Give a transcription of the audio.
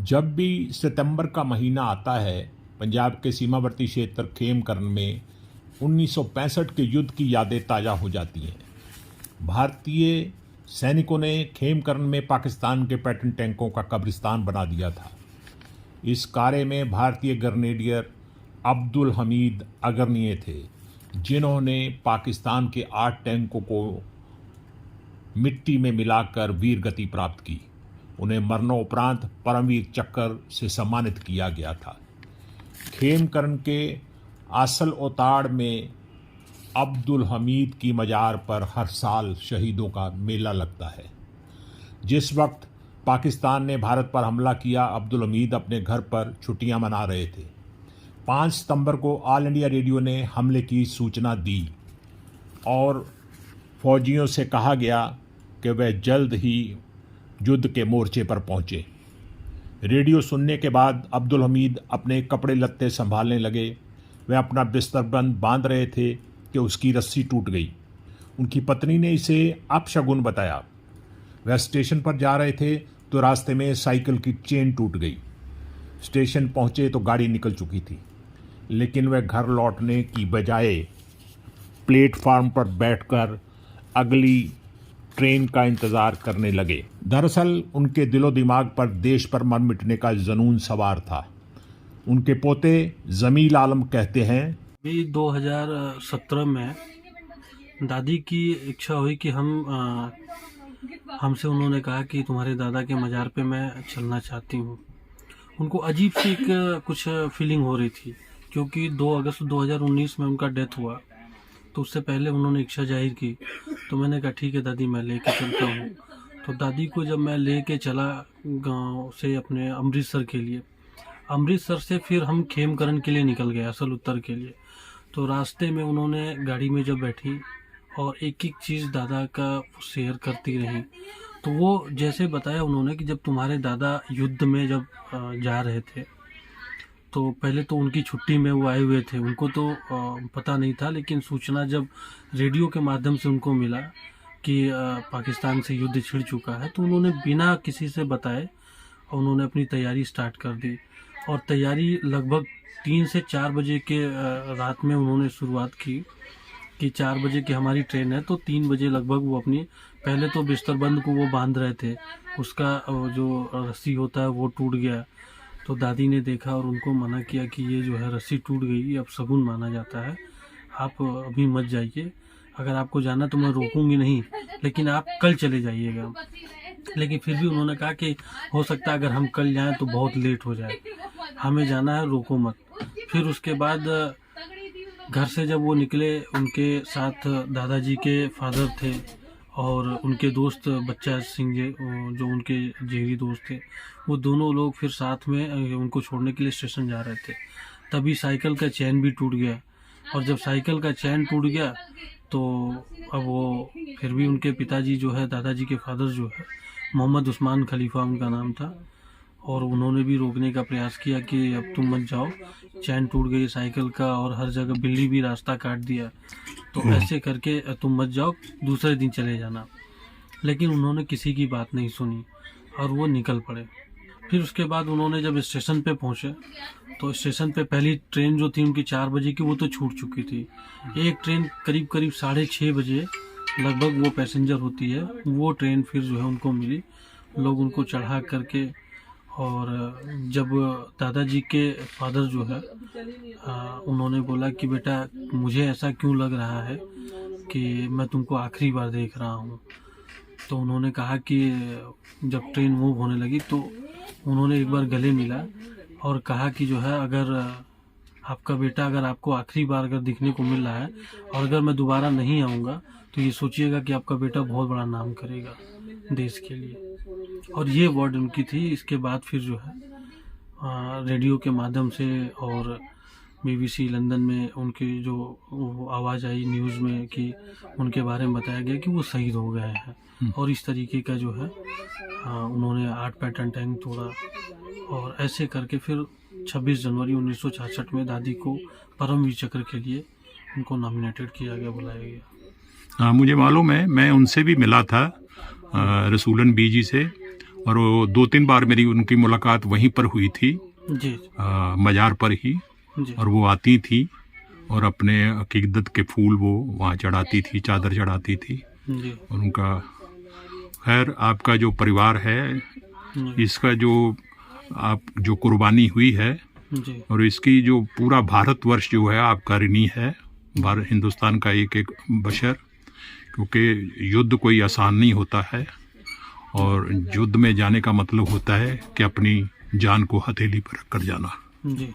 जब भी सितंबर का महीना आता है, पंजाब के सीमावर्ती क्षेत्र खेमकरन में 1965 के युद्ध की यादें ताज़ा हो जाती हैं। भारतीय सैनिकों ने खेमकरन में पाकिस्तान के पैटर्न टैंकों का कब्रिस्तान बना दिया था। इस कार्य में भारतीय ग्रेनेडियर अब्दुल हमीद अगरनीय थे, जिन्होंने पाकिस्तान के 8 टैंकों को मिट्टी में मिलाकर वीर गति प्राप्त की। उन्हें मरणोपरांत परमवीर चक्र से सम्मानित किया गया था। खेमकरन के आसल ओताड़ में अब्दुल हमीद की मज़ार पर हर साल शहीदों का मेला लगता है। जिस वक्त पाकिस्तान ने भारत पर हमला किया, अब्दुल हमीद अपने घर पर छुट्टियां मना रहे थे। 5 सितंबर को ऑल इंडिया रेडियो ने हमले की सूचना दी और फौजियों से कहा गया कि वह जल्द ही युद्ध के मोर्चे पर पहुंचे। रेडियो सुनने के बाद अब्दुल हमीद अपने कपड़े लत्ते संभालने लगे। वह अपना बिस्तरबंद बांध रहे थे कि उसकी रस्सी टूट गई। उनकी पत्नी ने इसे अपशगुन बताया। वह स्टेशन पर जा रहे थे तो रास्ते में साइकिल की चेन टूट गई। स्टेशन पहुंचे तो गाड़ी निकल चुकी थी, लेकिन वह घर लौटने की बजाय प्लेटफार्म पर बैठकर अगली ट्रेन का इंतज़ार करने लगे। दरअसल उनके दिलो दिमाग पर देश पर मर मिटने का जुनून सवार था। उनके पोते जमील आलम कहते हैं, अभी 2017 में दादी की इच्छा हुई कि हमसे उन्होंने कहा कि तुम्हारे दादा के मज़ार पे मैं चलना चाहती हूँ। उनको अजीब सी एक कुछ फीलिंग हो रही थी, क्योंकि 2 अगस्त 2019 में उनका डेथ हुआ। तो उससे पहले उन्होंने इच्छा जाहिर की। तो मैंने कहा ठीक है दादी, मैं लेके चलता हूँ। तो दादी को जब मैं लेके चला गांव से अपने अमृतसर के लिए, अमृतसर से फिर हम खेमकरन के लिए निकल गए, असल उत्तर के लिए। तो रास्ते में उन्होंने गाड़ी में जब बैठी और एक एक चीज़ दादा का शेयर करती रही। तो वो जैसे बताया उन्होंने कि जब तुम्हारे दादा युद्ध में जब जा रहे थे, तो पहले तो उनकी छुट्टी में वो आए हुए थे। उनको तो पता नहीं था, लेकिन सूचना जब रेडियो के माध्यम से उनको मिला कि पाकिस्तान से युद्ध छिड़ चुका है, तो उन्होंने बिना किसी से बताए उन्होंने अपनी तैयारी स्टार्ट कर दी। और तैयारी लगभग 3 से 4 बजे के रात में उन्होंने शुरुआत की कि 4 बजे की हमारी ट्रेन है। तो 3 बजे लगभग वो अपनी पहले तो बिस्तरबंद को वो बांध रहे थे, उसका जो रस्सी होता है वो टूट गया। तो दादी ने देखा और उनको मना किया कि ये जो है रस्सी टूट गई, अब शगुन माना जाता है, आप अभी मत जाइए। अगर आपको जाना तो मैं रोकूंगी नहीं, लेकिन आप कल चले जाइएगा। लेकिन फिर भी उन्होंने कहा कि हो सकता है अगर हम कल जाएं तो बहुत लेट हो जाए, हमें जाना है, रोको मत। फिर उसके बाद घर से जब वो निकले, उनके साथ दादाजी के फादर थे और उनके दोस्त बच्चा सिंह जो उनके जिगरी दोस्त थे, वो दोनों लोग फिर साथ में उनको छोड़ने के लिए स्टेशन जा रहे थे। तभी साइकिल का चैन भी टूट गया। और जब साइकिल का चैन टूट गया तो अब वो फिर भी उनके पिताजी जो है, दादाजी के फादर जो है, मोहम्मद उस्मान खलीफा उनका नाम था, और उन्होंने भी रोकने का प्रयास किया कि अब तुम मत जाओ, चैन टूट गई साइकिल का और हर जगह बिल्ली भी रास्ता काट दिया, तो ऐसे करके तुम मत जाओ, दूसरे दिन चले जाना। लेकिन उन्होंने किसी की बात नहीं सुनी और वो निकल पड़े। फिर उसके बाद उन्होंने जब स्टेशन पे पहुंचे तो स्टेशन पे पहली ट्रेन जो थी उनकी 4 बजे की, वो तो छूट चुकी थी। एक ट्रेन करीब 6:30 बजे लगभग वो पैसेंजर होती है, वो ट्रेन फिर जो है उनको मिली। लोग उनको चढ़ा करके, और जब दादाजी के फादर जो है उन्होंने बोला कि बेटा मुझे ऐसा क्यों लग रहा है कि मैं तुमको आखिरी बार देख रहा हूँ। तो उन्होंने कहा कि जब ट्रेन मूव होने लगी तो उन्होंने एक बार गले मिला और कहा कि जो है अगर आपका बेटा अगर आपको आखिरी बार अगर दिखने को मिल रहा है और अगर मैं दोबारा नहीं आऊँगा तो ये सोचिएगा कि आपका बेटा बहुत बड़ा नाम करेगा देश के लिए। और ये वर्ड उनकी थी। इसके बाद फिर जो है रेडियो के माध्यम से और BBC लंदन में उनकी जो आवाज़ आई न्यूज़ में कि उनके बारे में बताया गया कि वो शहीद हो गए हैं। और इस तरीके का जो है उन्होंने 8 पैटर्न टैंक तोड़ा। और ऐसे करके फिर 26 जनवरी 1966 में दादी को परमवीर चक्र के लिए उनको नॉमिनेटेड किया गया, बुलाया गया। मुझे मालूम है, मैं उनसे भी मिला था, रसूलन बीजी से, और वो 2-3 बार मेरी उनकी मुलाकात वहीं पर हुई थी, जी मज़ार पर ही। जी और वो आती थी और अपने अकीदत के फूल वो वहाँ चढ़ाती थी, चादर चढ़ाती थी। जी और उनका खैर आपका जो परिवार है, इसका जो कुर्बानी हुई है जी और इसकी जो पूरा भारतवर्ष जो है आपका ऋणी है, भारत हिंदुस्तान का एक एक बशर, क्योंकि युद्ध कोई आसान नहीं होता है और युद्ध में जाने का मतलब होता है कि अपनी जान को हथेली पर रख कर जाना। जी